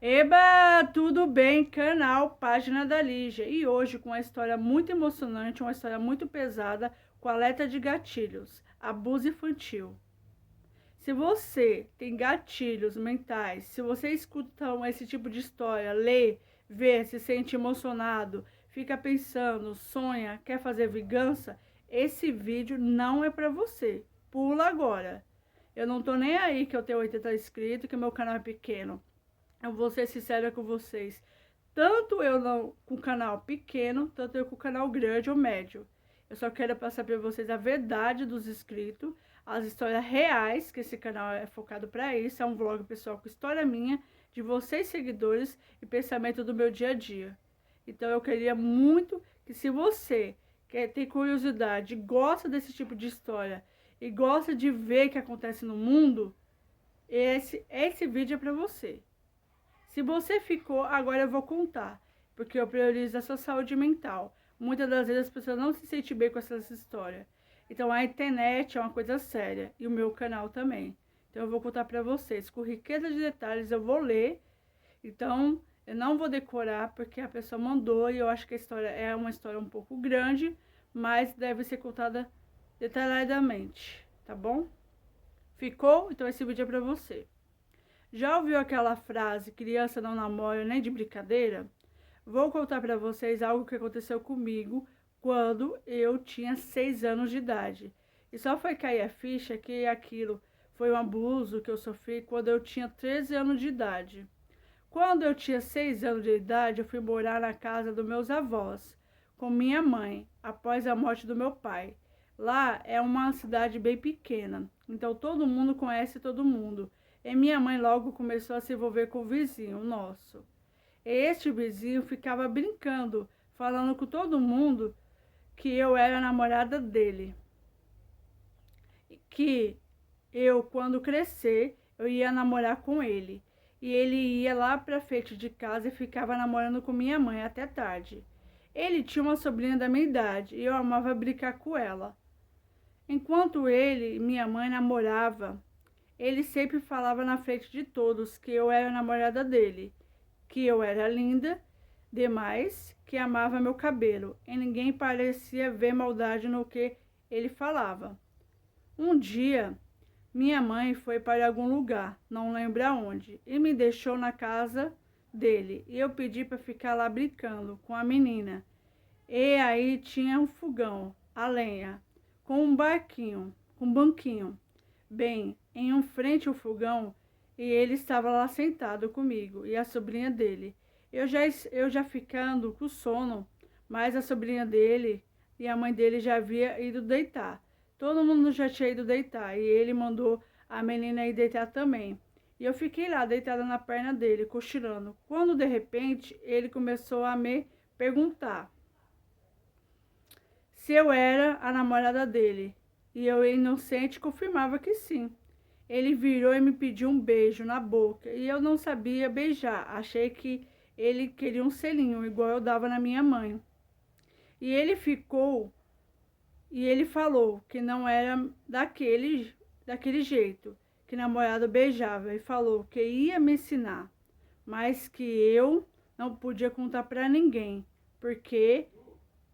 Eba, tudo bem? Canal Página da Lígia. E hoje com uma história muito emocionante, uma história muito pesada, com alerta de gatilhos, abuso infantil. Se você tem gatilhos mentais, se você escuta esse tipo de história, lê, vê, se sente emocionado, fica pensando, sonha, quer fazer vingança, esse vídeo não é pra você. Pula agora. Eu não tô nem aí que eu tenho 80 inscritos, que meu canal é pequeno. Eu vou ser sincera com vocês. Tanto eu não com o canal pequeno, tanto eu com o canal grande ou médio. Eu só quero passar para vocês a verdade dos inscritos, as histórias reais, que esse canal é focado para isso. É um vlog pessoal com história minha, de vocês seguidores e pensamento do meu dia a dia. Então eu queria muito que, se você quer ter curiosidade, gosta desse tipo de história e gosta de ver o que acontece no mundo, esse vídeo é para você. Se você ficou, agora eu vou contar, porque eu priorizo a sua saúde mental. Muitas das vezes as pessoas não se sentem bem com essas histórias. Então a internet é uma coisa séria, e o meu canal também. Então eu vou contar para vocês, com riqueza de detalhes, eu vou ler. Então eu não vou decorar, porque a pessoa mandou, e eu acho que a história é uma história um pouco grande, mas deve ser contada detalhadamente, tá bom? Ficou? Então esse vídeo é para você. Já ouviu aquela frase, criança não namora nem de brincadeira? Vou contar para vocês algo que aconteceu comigo quando eu tinha 6 anos de idade. E só foi cair a ficha que aquilo foi um abuso que eu sofri quando eu tinha 13 anos de idade. Quando eu tinha 6 anos de idade, eu fui morar na casa dos meus avós, com minha mãe, após a morte do meu pai. Lá é uma cidade bem pequena, então todo mundo conhece todo mundo. E minha mãe logo começou a se envolver com o vizinho nosso. E este vizinho ficava brincando, falando com todo mundo que eu era a namorada dele. Que eu, quando crescer, eu ia namorar com ele. E ele ia lá pra frente de casa e ficava namorando com minha mãe até tarde. Ele tinha uma sobrinha da minha idade e eu amava brincar com ela. Enquanto ele e minha mãe namorava, ele sempre falava na frente de todos que eu era a namorada dele, que eu era linda demais, que amava meu cabelo, e ninguém parecia ver maldade no que ele falava. Um dia, minha mãe foi para algum lugar, não lembro aonde, e me deixou na casa dele. E eu pedi para ficar lá brincando com a menina. E aí tinha um fogão, a lenha, com um barquinho, com um banquinho, bem em um frente ao fogão, e ele estava lá sentado comigo e a sobrinha dele. Eu já ficando com sono, mas a sobrinha dele e a mãe dele já havia ido deitar. Todo mundo já tinha ido deitar e ele mandou a menina ir deitar também. E eu fiquei lá deitada na perna dele, cochilando. Quando de repente ele começou a me perguntar se eu era a namorada dele. E eu, inocente, confirmava que sim. Ele virou e me pediu um beijo na boca e eu não sabia beijar. Achei que ele queria um selinho, igual eu dava na minha mãe. E ele falou que não era daquele jeito que namorado beijava, e falou que ia me ensinar, mas que eu não podia contar para ninguém, porque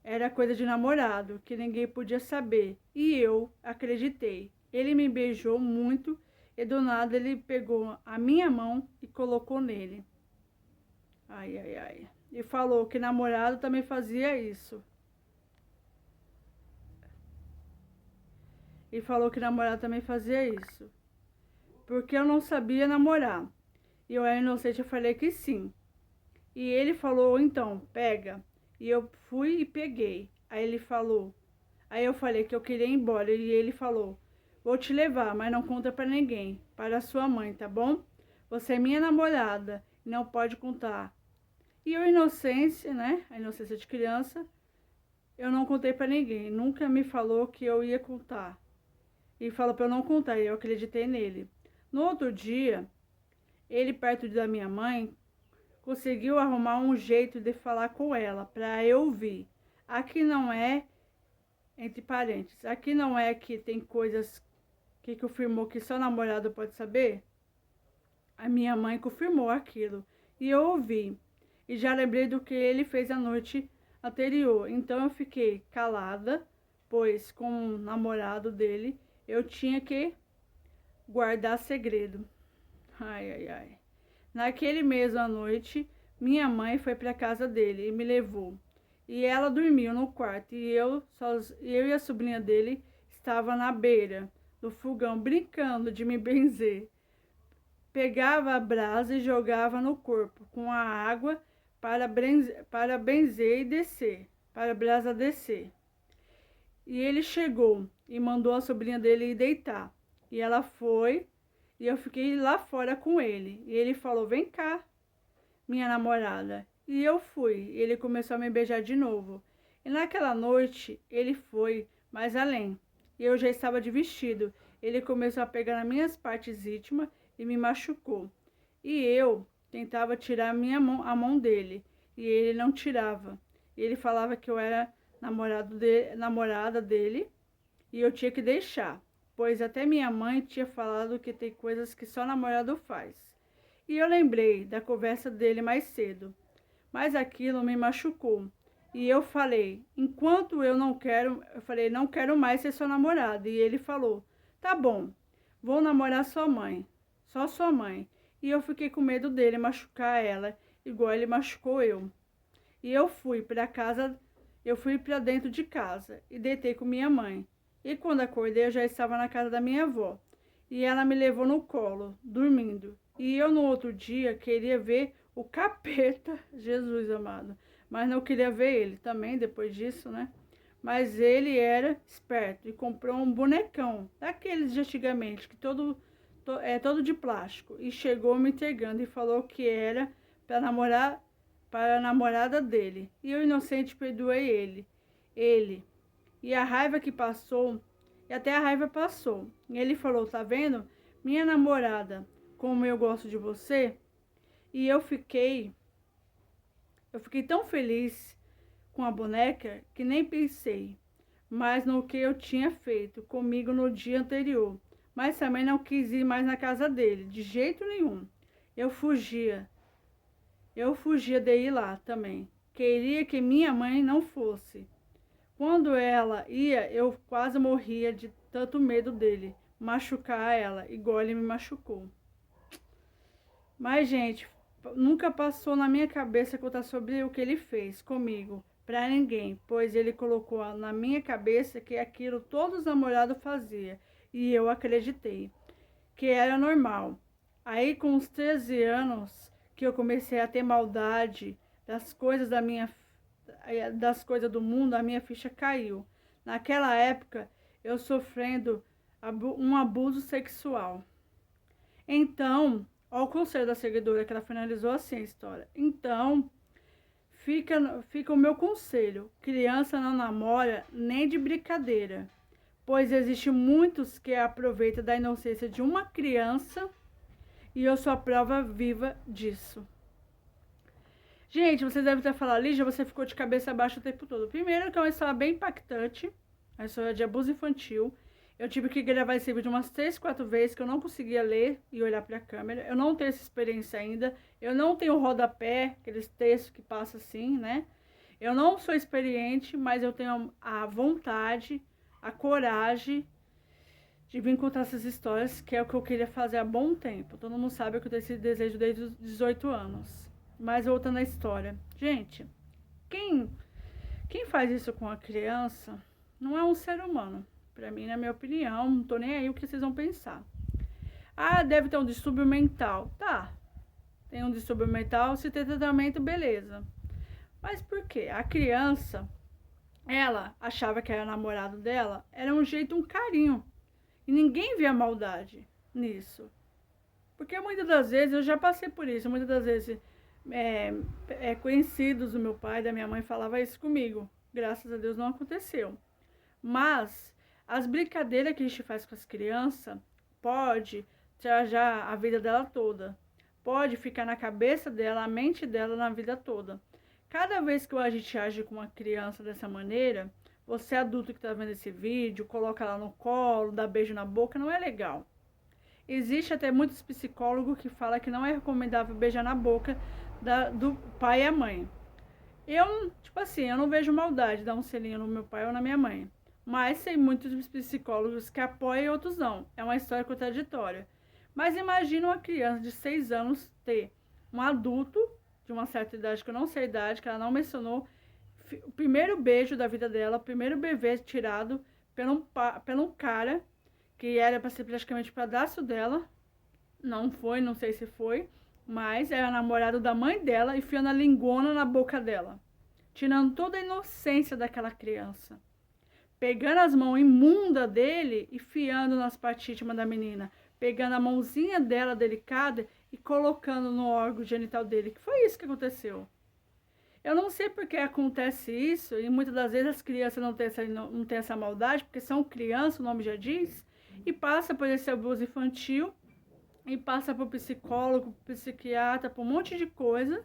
era coisa de namorado, que ninguém podia saber. E eu acreditei. Ele me beijou muito e do nada ele pegou a minha mão e colocou nele. Ai, ai, ai. E falou que namorado também fazia isso. E falou que namorado também fazia isso. Porque eu não sabia namorar. E eu era inocente, eu falei que sim. E ele falou, então, pega. E eu fui e peguei. Aí eu falei que eu queria ir embora. E ele falou, vou te levar, mas não conta pra ninguém. Para a sua mãe, tá bom? Você é minha namorada e não pode contar. E eu, inocência, né? A inocência de criança, eu não contei pra ninguém. Nunca me falou que eu ia contar. E falou pra eu não contar, e eu acreditei nele. No outro dia, ele, perto da minha mãe, conseguiu arrumar um jeito de falar com ela, para eu ouvir. Aqui não é, entre parênteses, aqui não é que tem coisas que confirmou que só namorado pode saber? A minha mãe confirmou aquilo, e eu ouvi. E já lembrei do que ele fez a noite anterior. Então eu fiquei calada, pois com o namorado dele eu tinha que guardar segredo. Ai, ai, ai. Naquele mesmo à noite, minha mãe foi para casa dele e me levou. E ela dormiu no quarto e eu e a sobrinha dele estava na beira do fogão brincando de me benzer. Pegava a brasa e jogava no corpo com a água para benzer e descer, para a brasa descer. E ele chegou e mandou a sobrinha dele ir deitar. E ela foi e eu fiquei lá fora com ele. E ele falou: "Vem cá, minha namorada." E eu fui. E ele começou a me beijar de novo. E naquela noite ele foi mais além. E eu já estava de vestido. Ele começou a pegar nas minhas partes íntimas e me machucou. E eu tentava tirar a mão dele. E ele não tirava. E ele falava que eu era namorada dele e eu tinha que deixar, pois até minha mãe tinha falado que tem coisas que só namorado faz. E eu lembrei da conversa dele mais cedo, mas aquilo me machucou. E eu falei: enquanto não quero mais ser sua namorada. E ele falou: tá bom, vou namorar sua mãe, só sua mãe. E eu fiquei com medo dele machucar ela, igual ele machucou eu. E eu fui para dentro de casa e deitei com minha mãe. E quando acordei, eu já estava na casa da minha avó. E ela me levou no colo, dormindo. E eu no outro dia queria ver o capeta, Jesus amado. Mas não queria ver ele também depois disso, né? Mas ele era esperto e comprou um bonecão, daqueles de antigamente, que todo de plástico. E chegou me entregando e falou que era para a namorada dele. E eu, inocente, perdoei ele. E a raiva que passou, e até a raiva passou. E ele falou: tá vendo? Minha namorada, como eu gosto de você. E eu fiquei tão feliz com a boneca que nem pensei mais no que eu tinha feito comigo no dia anterior. Mas também não quis ir mais na casa dele, de jeito nenhum. Eu fugia de ir lá também. Queria que minha mãe não fosse. Quando ela ia, eu quase morria de tanto medo dele machucar ela, igual ele me machucou. Mas, gente, nunca passou na minha cabeça contar sobre o que ele fez comigo pra ninguém, pois ele colocou na minha cabeça que aquilo todos os namorados faziam. E eu acreditei que era normal. Aí, com uns 13 anos, que eu comecei a ter maldade das coisas do mundo, a minha ficha caiu. Naquela época, eu sofrendo um abuso sexual. Então, ó, o conselho da seguidora, que ela finalizou assim a história. Então, fica o meu conselho: criança não namora nem de brincadeira, pois existe muitos que aproveitam da inocência de uma criança. E eu sou a prova viva disso. Gente, vocês devem estar falando: Lígia, você ficou de cabeça baixa o tempo todo. Primeiro que é uma história bem impactante, a história de abuso infantil. Eu tive que gravar esse vídeo umas 3, 4 vezes, que eu não conseguia ler e olhar para a câmera. Eu não tenho essa experiência ainda. Eu não tenho rodapé, aqueles textos que passam assim, né? Eu não sou experiente, mas eu tenho a vontade, a coragem de vir contar essas histórias, que é o que eu queria fazer há bom tempo. Todo mundo sabe que eu tenho esse desejo desde os 18 anos. Mas voltando à história. Gente, quem faz isso com a criança não é um ser humano. Pra mim, na minha opinião, não tô nem aí o que vocês vão pensar. Ah, deve ter um distúrbio mental. Tá, tem um distúrbio mental, se tem tratamento, beleza. Mas por quê? A criança, ela achava que era namorado dela, era um jeito, um carinho. E ninguém via maldade nisso. Porque muitas das vezes, eu já passei por isso, muitas das vezes conhecidos do meu pai, da minha mãe, falava isso comigo. Graças a Deus não aconteceu. Mas as brincadeiras que a gente faz com as crianças pode trajar a vida dela toda. Pode ficar na cabeça dela, a mente dela na vida toda. Cada vez que a gente age com uma criança dessa maneira, você adulto que está vendo esse vídeo, coloca ela no colo, dá beijo na boca, não é legal. Existe até muitos psicólogos que falam que não é recomendável beijar na boca do pai e a mãe. Eu, tipo assim, eu não vejo maldade dar um selinho no meu pai ou na minha mãe. Mas tem muitos psicólogos que apoiam e outros não. É uma história contraditória. Mas imagina uma criança de 6 anos ter um adulto de uma certa idade, que eu não sei a idade, que ela não mencionou, o primeiro beijo da vida dela, o primeiro bebê tirado por um cara que era para ser praticamente o padrasto dela. Não foi, não sei se foi, mas era namorado da mãe dela, enfiando a lingona na boca dela, tirando toda a inocência daquela criança, pegando as mãos imundas dele e enfiando nas partes íntimas da menina, pegando a mãozinha dela delicada e colocando no órgão genital dele, que foi isso que aconteceu. Eu não sei porque acontece isso, e muitas das vezes as crianças não têm essa maldade, porque são crianças, o nome já diz, e passa por esse abuso infantil, e passa por psicólogo, psiquiatra, por um monte de coisa,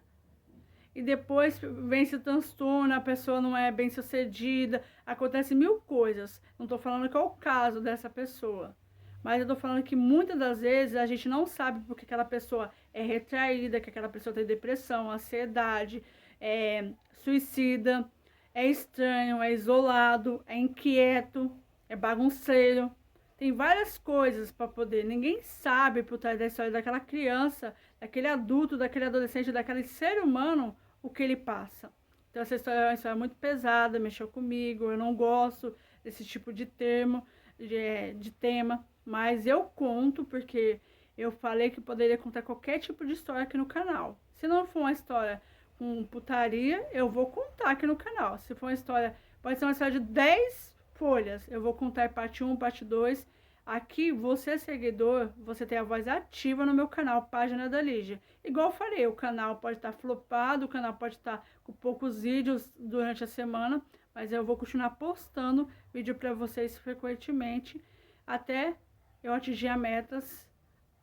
e depois vem esse transtorno, a pessoa não é bem sucedida, acontece mil coisas. Não estou falando que é o caso dessa pessoa, mas eu estou falando que muitas das vezes a gente não sabe porque aquela pessoa é retraída, que aquela pessoa tem depressão, ansiedade, é suicida, é estranho, é isolado, é inquieto, é bagunceiro. Tem várias coisas para poder. Ninguém sabe por trás da história daquela criança, daquele adulto, daquele adolescente, daquele ser humano, o que ele passa. Então essa história é uma história muito pesada, mexeu comigo. Eu não gosto desse tipo de termo, de tema, mas eu conto porque eu falei que poderia contar qualquer tipo de história aqui no canal. Se não for uma história com putaria, eu vou contar aqui no canal. Se for uma história, pode ser uma história de 10 folhas. Eu vou contar parte 1, parte 2. Aqui, você seguidor, você tem a voz ativa no meu canal, Página da Lígia. Igual eu falei, o canal pode estar flopado, o canal pode estar com poucos vídeos durante a semana, mas eu vou continuar postando vídeo para vocês frequentemente, até eu atingir a metas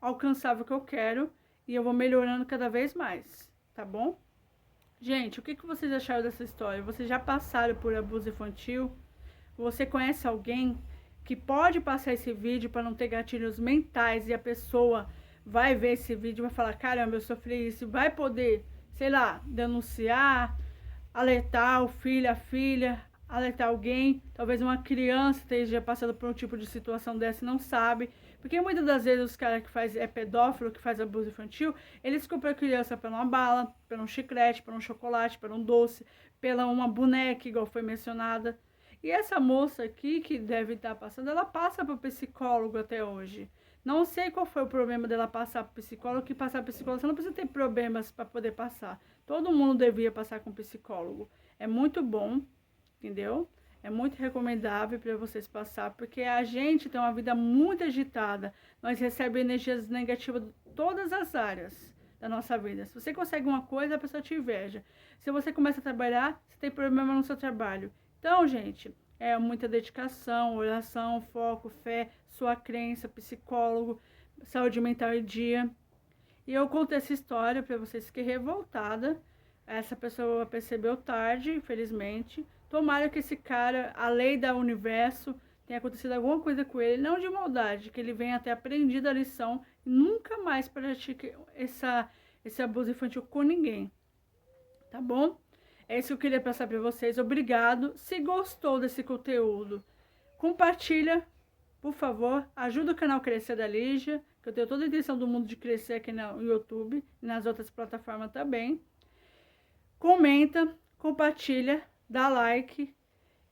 alcançável que eu quero, e eu vou melhorando cada vez mais, tá bom? Gente, o que vocês acharam dessa história? Vocês já passaram por abuso infantil? Você conhece alguém que pode passar esse vídeo para não ter gatilhos mentais e a pessoa vai ver esse vídeo e vai falar, caramba, eu sofri isso, vai poder, sei lá, denunciar, alertar o filho, a filha, alertar alguém, talvez uma criança esteja passando por um tipo de situação dessa e não sabe, porque muitas das vezes os caras que faz pedófilo, que faz abuso infantil, eles compram a criança por uma bala, por um chiclete, por um chocolate, por um doce, pela uma boneca, igual foi mencionada. E essa moça aqui, que deve estar passando, ela passa para o psicólogo até hoje. Não sei qual foi o problema dela passar para o psicólogo, que passar para o psicólogo, você não precisa ter problemas para poder passar. Todo mundo devia passar com psicólogo. É muito bom, entendeu? É muito recomendável para vocês passar, porque a gente tem uma vida muito agitada. Nós recebemos energias negativas de todas as áreas da nossa vida. Se você consegue uma coisa, a pessoa te inveja. Se você começa a trabalhar, você tem problema no seu trabalho. Então, gente, é muita dedicação, oração, foco, fé, sua crença, psicólogo, saúde mental em dia. E eu conto essa história para vocês, fiquei revoltada. Essa pessoa percebeu tarde, infelizmente. Tomara que esse cara, a lei do universo, tenha acontecido alguma coisa com ele, não de maldade, que ele venha ter aprendido a lição e nunca mais pratique esse abuso infantil com ninguém. Tá bom? É isso que eu queria passar para vocês. Obrigado. Se gostou desse conteúdo, compartilha, por favor. Ajuda o canal a crescer da Lígia, que eu tenho toda a intenção do mundo de crescer aqui no YouTube e nas outras plataformas também. Comenta, compartilha, dá like,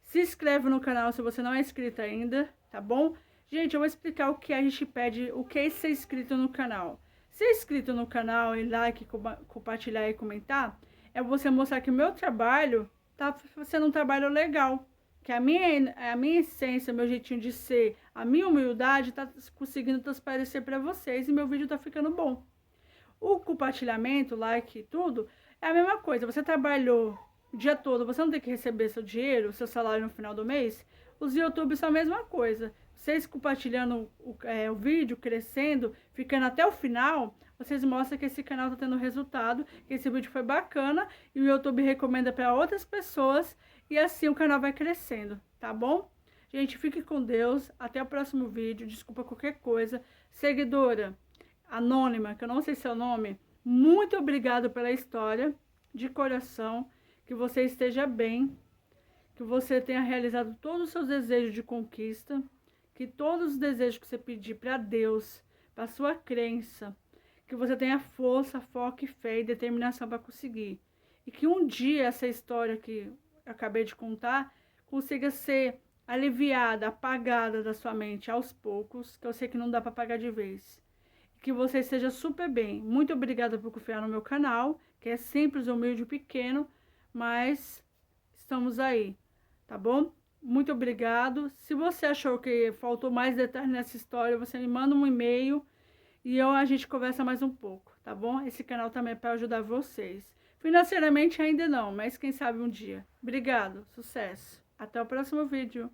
se inscreve no canal se você não é inscrito ainda, tá bom? Gente, eu vou explicar o que a gente pede, o que é ser inscrito no canal. Ser inscrito no canal e like, compartilhar e comentar, é você mostrar que o meu trabalho tá sendo um trabalho legal. Que a minha essência, meu jeitinho de ser, a minha humildade tá conseguindo transparecer para vocês e meu vídeo tá ficando bom. O compartilhamento, like e tudo, é a mesma coisa. Você trabalhou o dia todo, você não tem que receber seu dinheiro, seu salário no final do mês. Os YouTubes são a mesma coisa. Vocês compartilhando o vídeo, crescendo, ficando até o final, vocês mostram que esse canal está tendo resultado, que esse vídeo foi bacana e o YouTube recomenda para outras pessoas e assim o canal vai crescendo, tá bom? Gente, fique com Deus, até o próximo vídeo, desculpa qualquer coisa. Seguidora anônima, que eu não sei seu nome, muito obrigado pela história, de coração, que você esteja bem, que você tenha realizado todos os seus desejos de conquista, que todos os desejos que você pedir para Deus, para sua crença, que você tenha força, foco e fé e determinação para conseguir. E que um dia essa história que eu acabei de contar consiga ser aliviada, apagada da sua mente aos poucos, que eu sei que não dá para apagar de vez. Que você esteja super bem. Muito obrigada por confiar no meu canal, que é simples, humilde e pequeno, mas estamos aí, tá bom? Muito obrigado. Se você achou que faltou mais detalhes nessa história, você me manda um e-mail e a gente conversa mais um pouco, tá bom? Esse canal também é para ajudar vocês. Financeiramente ainda não, mas quem sabe um dia. Obrigado, sucesso. Até o próximo vídeo.